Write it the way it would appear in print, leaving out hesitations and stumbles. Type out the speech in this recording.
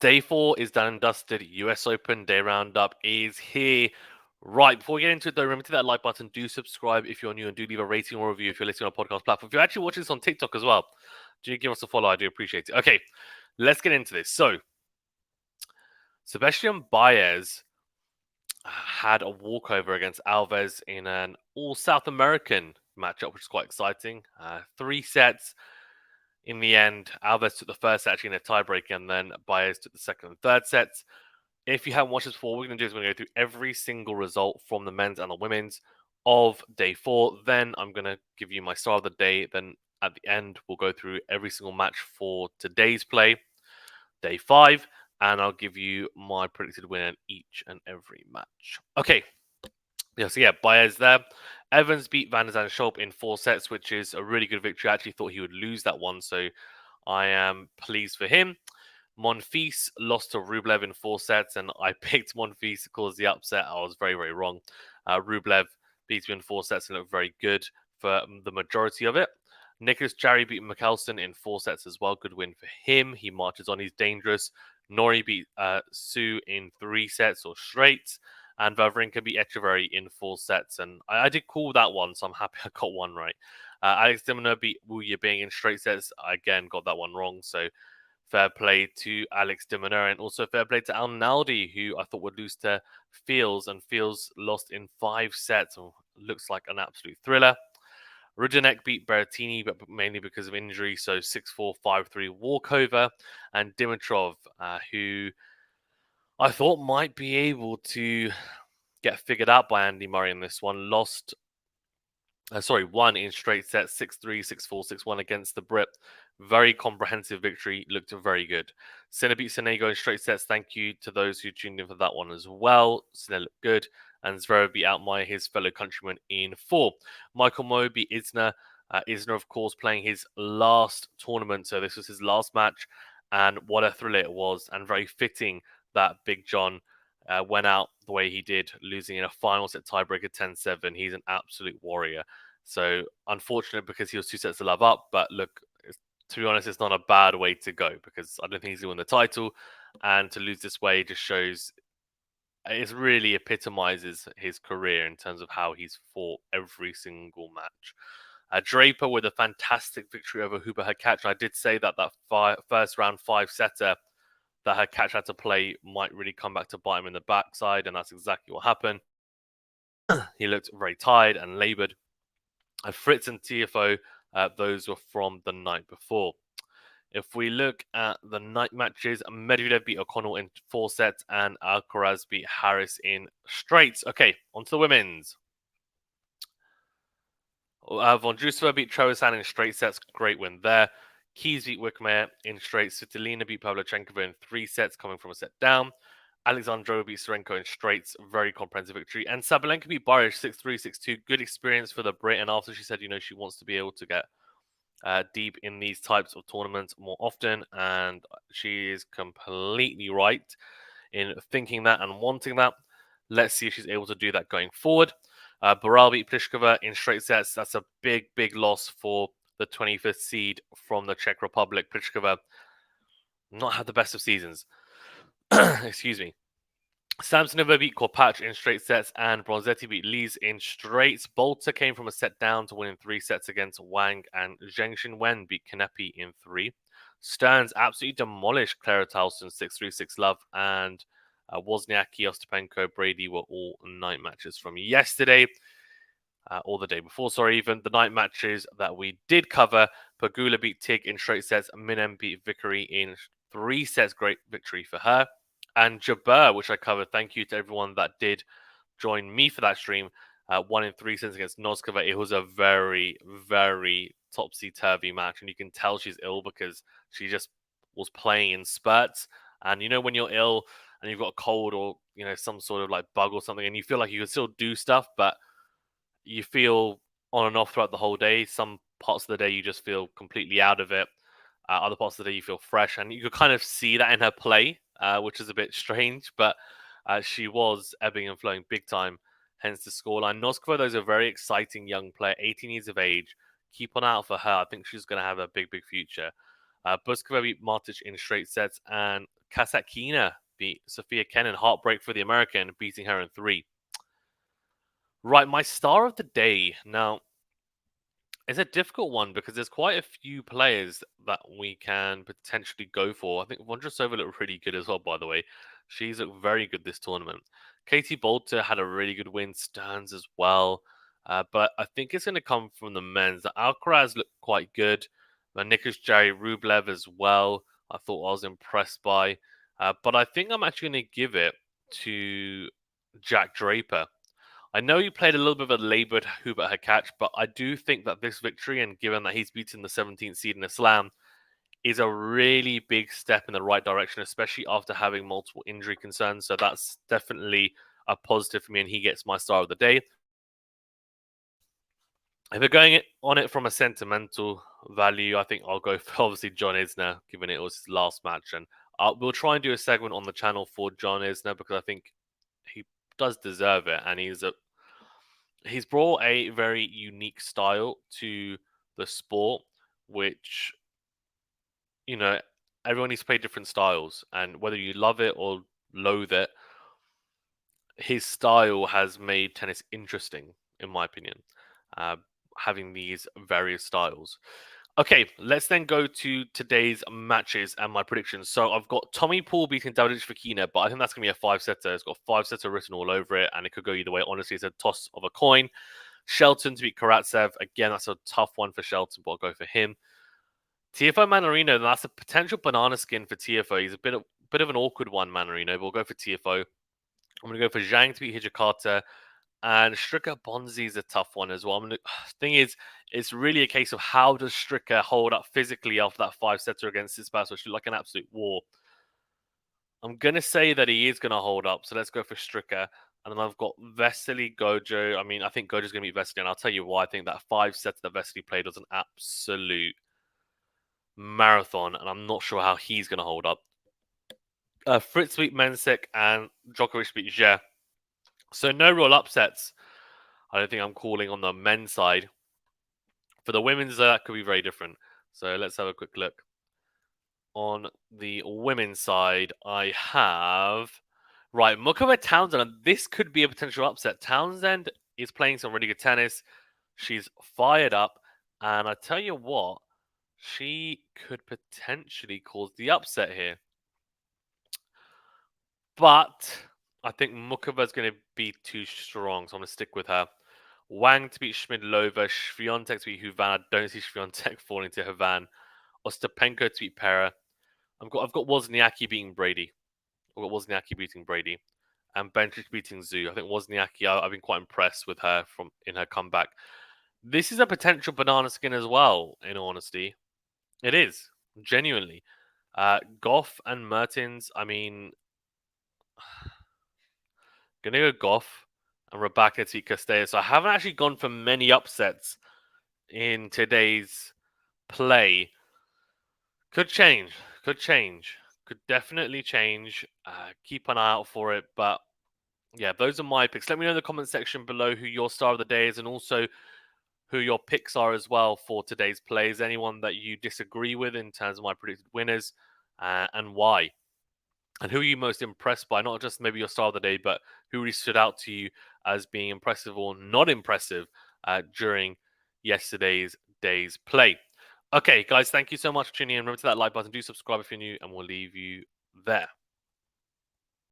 Day 4 is done and dusted. US Open Day Roundup is here. Right, before we get into it though, remember to hit that like button, do subscribe if you're new, and do leave a rating or review if you're listening on a podcast platform. If you're actually watching this on TikTok as well, do give us a follow, I do appreciate it. Okay, let's get into this. So, Sebastian Baez had a walkover against Alves in an all-South American matchup, which is quite exciting. 3 sets. In the end, Alves took the first set actually in a tiebreak, and then Baez took the second and third sets. If you haven't watched this before, what we're going to do is we're going to go through every single result from the men's and the women's of day 4. Then I'm going to give you my star of the day. Then at the end, we'll go through every single match for today's play, day 5, and I'll give you my predicted winner in each and every match. Okay. So Baez there. Evans beat Van der Zandschulp in 4 sets, which is a really good victory. I actually thought he would lose that one, so I am pleased for him. Monfils lost to Rublev in 4 sets, and I picked Monfils to cause the upset. I was very, very wrong. Rublev beat him in 4 sets and looked very good for the majority of it. Nicholas Jarry beat Michelsen in 4 sets as well. Good win for him. He marches on. He's dangerous. Nori beat Su in 3 sets or straight. And Wawrinka beat Echeverry in 4 sets. And I did call that one, so I'm happy I got one right. Alex de Minaur beat Wu Yibing in straight sets. I again got that one wrong, so fair play to Alex de Minaur, and also fair play to Al Naldi, who I thought would lose to Fields, and Fields lost in 5 sets. Looks like an absolute thriller. Rudinek beat Berrettini, but mainly because of injury, so 6-4, 5-3 walkover. And Dimitrov, who I thought might be able to get figured out by Andy Murray in this one, won in straight sets, 6-3, 6-4, 6-1 against the Brit. Very comprehensive victory, looked very good. Sinner beat Sonego in straight sets. Thank you to those who tuned in for that one as well. Sinner looked good, and Zverev beat Altmaier, his fellow countryman, in 4. Michael Mmoh beat Isner. Isner, of course, playing his last tournament, so this was his last match, and what a thriller it was, and very fitting that Big John went out the way he did, losing in a final set tiebreaker 10-7. He's an absolute warrior. So unfortunate because he was 2 sets to love up, but look, to be honest, it's not a bad way to go because I don't think he's going to win the title, and to lose this way just shows it really epitomizes his career in terms of how he's fought every single match. Draper with a fantastic victory over Hubert Hurkacz. I did say that first round 5-setter that Hurkacz had to play might really come back to bite him in the backside, and that's exactly what happened. He looked very tired and laboured. Fritz and TFO, those were from the night before. If we look at the night matches, Medvedev beat O'Connell in 4 sets, and Alcaraz beat Harris in straights. Okay, on to the women's. Vondrousova beat Trevisan in straight sets. Great win there. Keys beat Wickmeyer in straights. Svitolina beat Pavlyuchenkova in 3 sets, coming from a set down. Alexandrova beat Serenko in straights. Very comprehensive victory. And Sabalenka beat Barish 6-3, 6-2. Good experience for the Brit. And after she said, she wants to be able to get deep in these types of tournaments more often. And she is completely right in thinking that and wanting that. Let's see if she's able to do that going forward. Boral beat Pliskova in straight sets. That's a big, big loss for the 25th seed from the Czech Republic. Pliskova not had the best of seasons. Excuse me. Samsonova beat Korpach in straight sets, and Bronzetti beat Lees in straights. Bolter came from a set down to win in 3 sets against Wang, and Zheng Xinwen beat Kanepi in 3. Stearns absolutely demolished Clara Towson 6-3, 6-love, and Wozniacki, Ostapenko, Brady were all night matches from yesterday. Or the day before, even. The night matches that we did cover, Pagula beat Tig in straight sets, Minem beat Vickery in 3 sets, great victory for her. And Jabeur, which I covered, thank you to everyone that did join me for that stream, won in 3 sets against Noskova. It was a very, very topsy-turvy match, and you can tell she's ill because she just was playing in spurts. And when you're ill and you've got a cold or, some sort of like bug or something, and you feel like you can still do stuff, but you feel on and off throughout the whole day. Some parts of the day you just feel completely out of it. Other parts of the day you feel fresh, and you could kind of see that in her play, which is a bit strange, but she was ebbing and flowing big time, hence the scoreline. Noskova, though, is a very exciting young player, 18 years of age. Keep on out for her. I think she's going to have a big, big future. Buskova beat Martic in straight sets, and Kasatkina beat Sophia Kenin. Heartbreak for the American, beating her in 3. Right, my star of the day. Now, it's a difficult one because there's quite a few players that we can potentially go for. I think Vondrousova looked really good as well, by the way. She's looked very good this tournament. Katie Bolter had a really good win. Stearns as well. But I think it's going to come from the men's. The Alcaraz looked quite good. Nicholas Jerry Rublev as well. I thought I was impressed by. But I think I'm actually going to give it to Jack Draper. I know he played a little bit of a laboured Hubert Hurkacz, but I do think that this victory, and given that he's beaten the 17th seed in the Slam, is a really big step in the right direction, especially after having multiple injury concerns. So that's definitely a positive for me, and he gets my star of the day. If we're going on it from a sentimental value, I think I'll go for obviously John Isner, given it was his last match. And we'll try and do a segment on the channel for John Isner because I think he does deserve it, and he's brought a very unique style to the sport, which, you know, everyone needs to play different styles. And whether you love it or loathe it, his style has made tennis interesting, in my opinion, uh, having these various styles. Okay, let's then go to today's matches and my predictions. So I've got Tommy Paul beating Davidovich Fokina, but I think that's going to be a 5-setter. It's got 5-setter written all over it, and it could go either way. Honestly, it's a toss of a coin. Shelton to beat Karatsev. Again, that's a tough one for Shelton, but I'll go for him. TFO Manarino, that's a potential banana skin for TFO. He's a bit of an awkward one, Manarino, but we'll go for TFO. I'm going to go for Zhang to beat Hijikata. And Stricker Bonzi is a tough one as well. Thing is, it's really a case of how does Stricker hold up physically after that 5-setter against Tsitsipas, which looked like an absolute war. I'm going to say that he is going to hold up, so let's go for Stricker. And then I've got Vesely Gojo. I mean, I think Gojo's going to beat Vesely, and I'll tell you why. I think that 5-setter that Vesely played was an absolute marathon, and I'm not sure how he's going to hold up. Fritz beat Mensik, and Djokovic beat Zhe. So no real upsets. I don't think I'm calling on the men's side. For the women's, that could be very different. So let's have a quick look. On the women's side, I have... Right, Mukova Townsend, and this could be a potential upset. Townsend is playing some really good tennis. She's fired up, and I tell you what, she could potentially cause the upset here. But I think Mukova's going to be too strong, so I'm going to stick with her. Wang to beat Schmidlova, Swiatek to beat Huvan. I don't see Swiatek falling to Huvan. Ostapenko to beat Pera. I've got Wozniacki beating Brady. I've got Wozniacki beating Brady. And Bencic beating Zhu. I think Wozniacki, I've been quite impressed with her in her comeback. This is a potential banana skin as well, in honesty. It is, genuinely. Goff and Mertens, I mean, gonna go Goff and Rebecca to Castello. So I haven't actually gone for many upsets in today's play. Could change. Could definitely change. Keep an eye out for it. But yeah, those are my picks. Let me know in the comment section below who your star of the day is, and also who your picks are as well for today's plays. Anyone that you disagree with in terms of my predicted winners, and why. And who are you most impressed by? Not just maybe your star of the day, but who really stood out to you as being impressive or not impressive during yesterday's day's play. Okay, guys, thank you so much for tuning in. Remember to that like button. Do subscribe if you're new, and we'll leave you there.